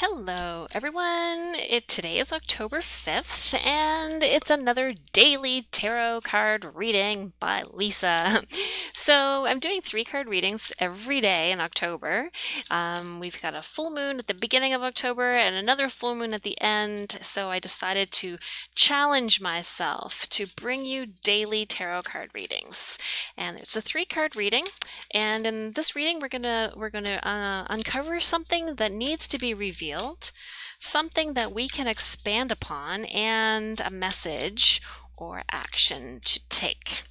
Hello, everyone. Today is October 5th, and it's another daily tarot card reading by Lisa. So, I'm doing three card readings every day in October. We've got a full moon at the beginning of October and another full moon at the end. So, I decided to challenge myself to bring you daily tarot card readings. And it's a three card reading. And in this reading, we're gonna uncover something that needs to be revealed, something that we can expand upon, and a message or action to take.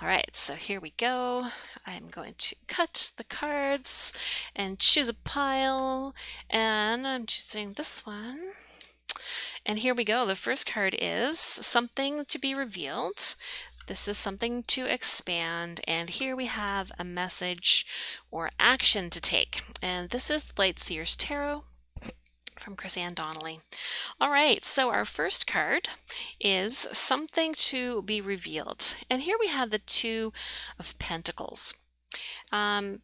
All right, so here we go. I'm going to cut the cards and choose a pile, and I'm choosing this one. And here we go. The first card is something to be revealed. This is something to expand, and here we have a message or action to take. And this is the Light Seers Tarot from Chrisanne Donnelly. All right, so our first card is something to be revealed. And here we have the Two of Pentacles. And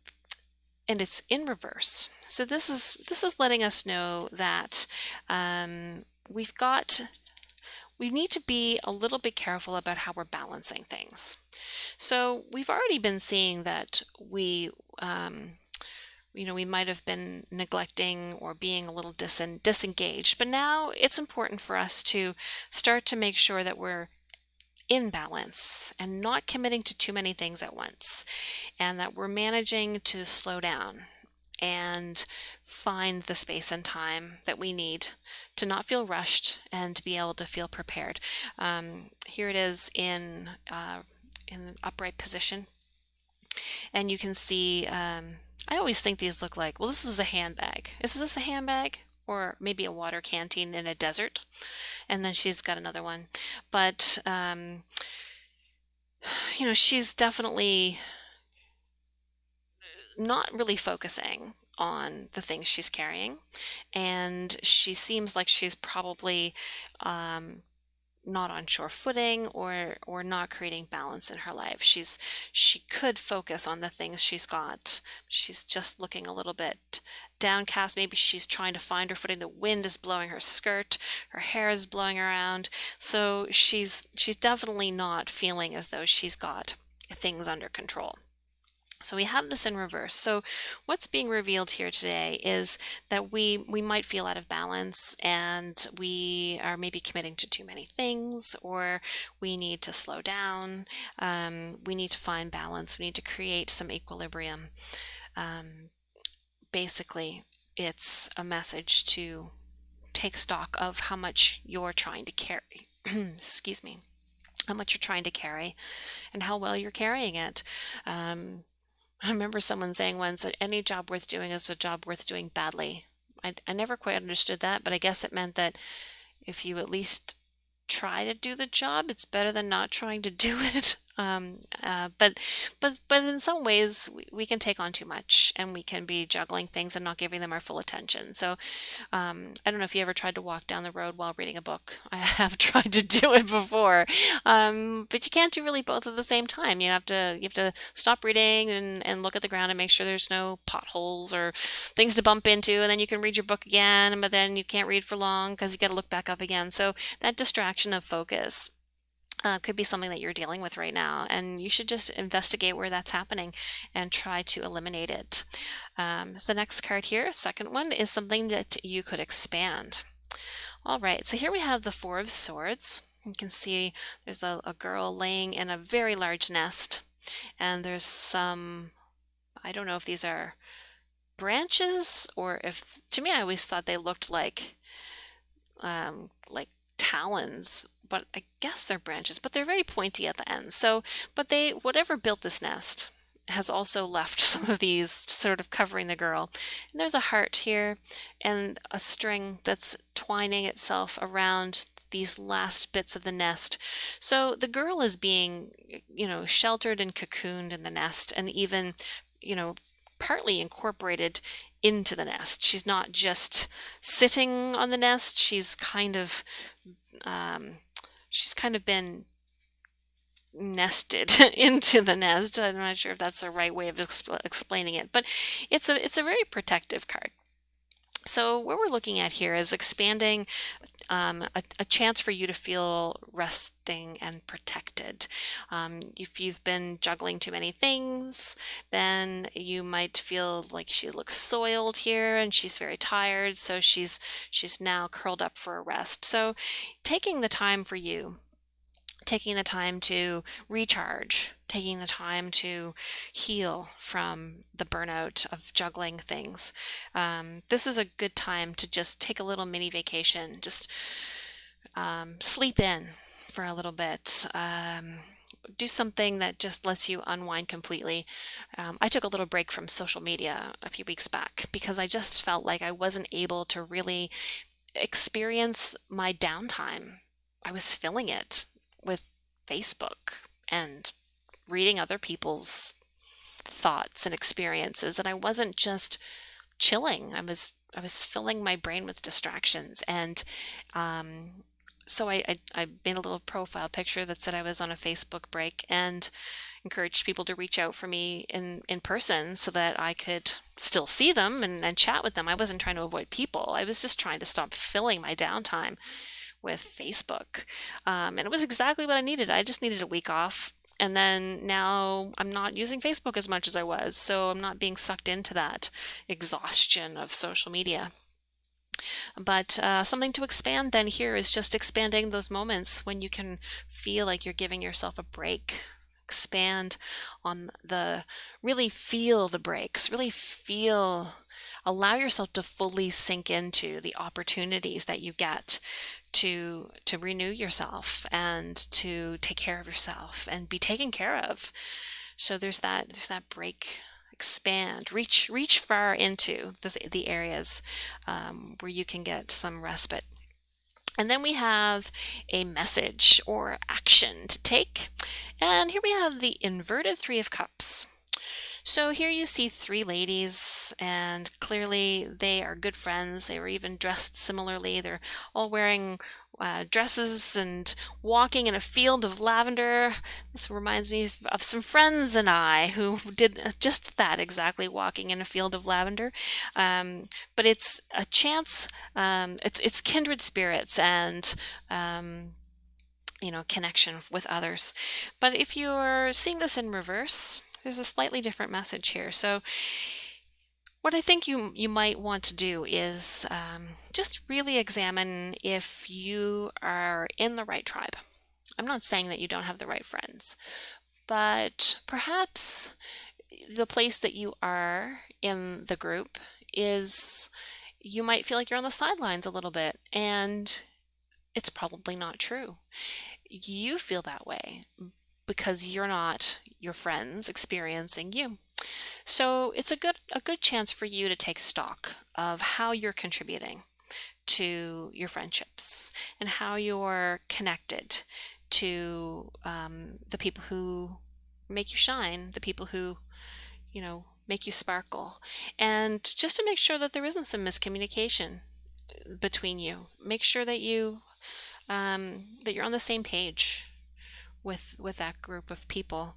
it's in reverse. So this is letting us know that we need to be a little bit careful about how we're balancing things. So we've already been seeing that we might have been neglecting or being a little disengaged, but now it's important for us to start to make sure that we're in balance and not committing to too many things at once, and that we're managing to slow down and find the space and time that we need to not feel rushed and to be able to feel prepared. Here it is in an upright position, and you can see. I always think these look like, well, this is a handbag. Is this a handbag? Or maybe a water canteen in a desert. And then she's got another one. But, she's definitely not really focusing on the things she's carrying. And she seems like she's probably not on sure footing or not creating balance in her life. She could focus on the things she's got. She's just looking a little bit downcast. Maybe she's trying to find her footing. The wind is blowing her skirt, her hair is blowing around. So she's definitely not feeling as though she's got things under control. So we have this in reverse. So what's being revealed here today is that we might feel out of balance, and we are maybe committing to too many things, or we need to slow down. We need to find balance. We need to create some equilibrium. Basically, it's a message to take stock of how much you're trying to carry. Excuse me. How much you're trying to carry and how well you're carrying it. I remember someone saying once that any job worth doing is a job worth doing badly. I never quite understood that, but I guess it meant that if you at least try to do the job, it's better than not trying to do it. But in some ways, we can take on too much, and we can be juggling things and not giving them our full attention. So I don't know if you ever tried to walk down the road while reading a book. I have tried to do it before, but you can't do really both at the same time. You have to stop reading and look at the ground and make sure there's no potholes or things to bump into, and then you can read your book again, but then you can't read for long because you got to look back up again. So that distraction of focus could be something that you're dealing with right now, and you should just investigate where that's happening and try to eliminate it. So the next card here, second one, is something that you could expand. All right, so here we have the Four of Swords. You can see there's a girl laying in a very large nest, and there's some, I don't know if these are branches or if, to me, I always thought they looked like talons, but I guess they're branches, but they're very pointy at the end. So, but whatever built this nest has also left some of these sort of covering the girl. And there's a heart here and a string that's twining itself around these last bits of the nest. So the girl is being, sheltered and cocooned in the nest, and even, partly incorporated into the nest. She's not just sitting on the nest. She's kind of been nested into the nest. I'm not sure if that's the right way of explaining it, but it's a very protective card. So what we're looking at here is expanding a chance for you to feel resting and protected. If you've been juggling too many things, then you might feel like she looks soiled here and she's very tired, so she's now curled up for a rest. So taking the time for you, taking the time to recharge, taking the time to heal from the burnout of juggling things. This is a good time to just take a little mini vacation, just sleep in for a little bit. Do something that just lets you unwind completely. I took a little break from social media a few weeks back because I just felt like I wasn't able to really experience my downtime. I was filling it with Facebook and reading other people's thoughts and experiences, and I wasn't just chilling. I was filling my brain with distractions, and so I made a little profile picture that said I was on a Facebook break and encouraged people to reach out for me in person so that I could still see them and chat with them. I wasn't trying to avoid people. I was just trying to stop filling my downtime with Facebook. And it was exactly what I needed. I just needed a week off. And then now I'm not using Facebook as much as I was, so I'm not being sucked into that exhaustion of social media. But something to expand then here is just expanding those moments when you can feel like you're giving yourself a break. Expand on really feel the breaks, allow yourself to fully sink into the opportunities that you get to renew yourself and to take care of yourself and be taken care of. So there's that break. Expand, reach far into the areas where you can get some respite. And then we have a message or action to take. And here we have the inverted Three of Cups. So here you see three ladies, and clearly they are good friends. They were even dressed similarly. They're all wearing dresses and walking in a field of lavender. This reminds me of some friends and I who did just that exactly, walking in a field of lavender. But it's a chance, it's kindred spirits and connection with others. But if you're seeing this in reverse, there's a slightly different message here. So what I think you might want to do is just really examine if you are in the right tribe. I'm not saying that you don't have the right friends, but perhaps the place that you are in the group is you might feel like you're on the sidelines a little bit, and it's probably not true. You feel that way because you're not your friends experiencing you. So it's a good chance for you to take stock of how you're contributing to your friendships and how you're connected to the people who make you shine, the people who make you sparkle, and just to make sure that there isn't some miscommunication between you. Make sure that that you're on the same page with that group of people.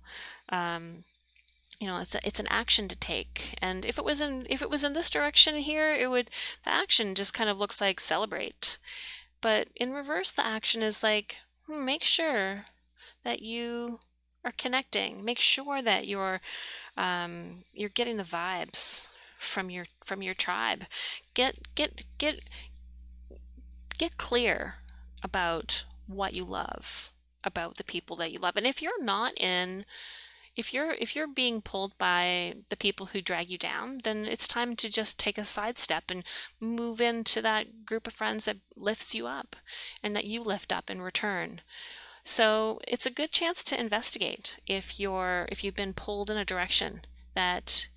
It's an action to take, and if it was in this direction here, the action just kind of looks like celebrate, but in reverse, the action is like make sure that you are connecting. Make sure that you're getting the vibes from your tribe. Get clear about what you love, about the people that you love. And if you're being pulled by the people who drag you down, then it's time to just take a sidestep and move into that group of friends that lifts you up and that you lift up in return. So it's a good chance to investigate if you've been pulled in a direction that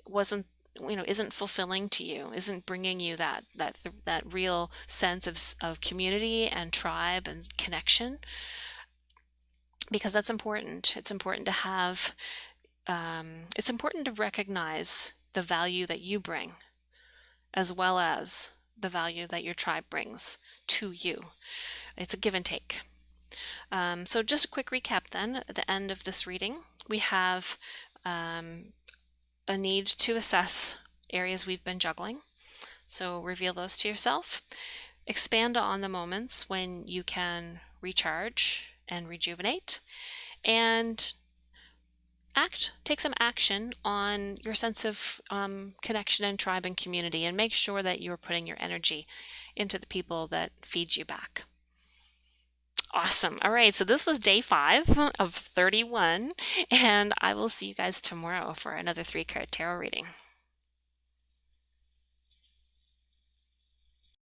wasn't isn't fulfilling to you, isn't bringing you that real sense of community and tribe and connection, because that's important. It's important to have it's important to recognize the value that you bring as well as the value that your tribe brings to you. It's a give and take. So just a quick recap then. At the end of this reading, we have a need to assess areas we've been juggling. So reveal those to yourself. Expand on the moments when you can recharge and rejuvenate, and take some action on your sense of connection and tribe and community, and make sure that you're putting your energy into the people that feed you back. Awesome. All right, so this was day 5 of 31, and I will see you guys tomorrow for another 3-card tarot reading.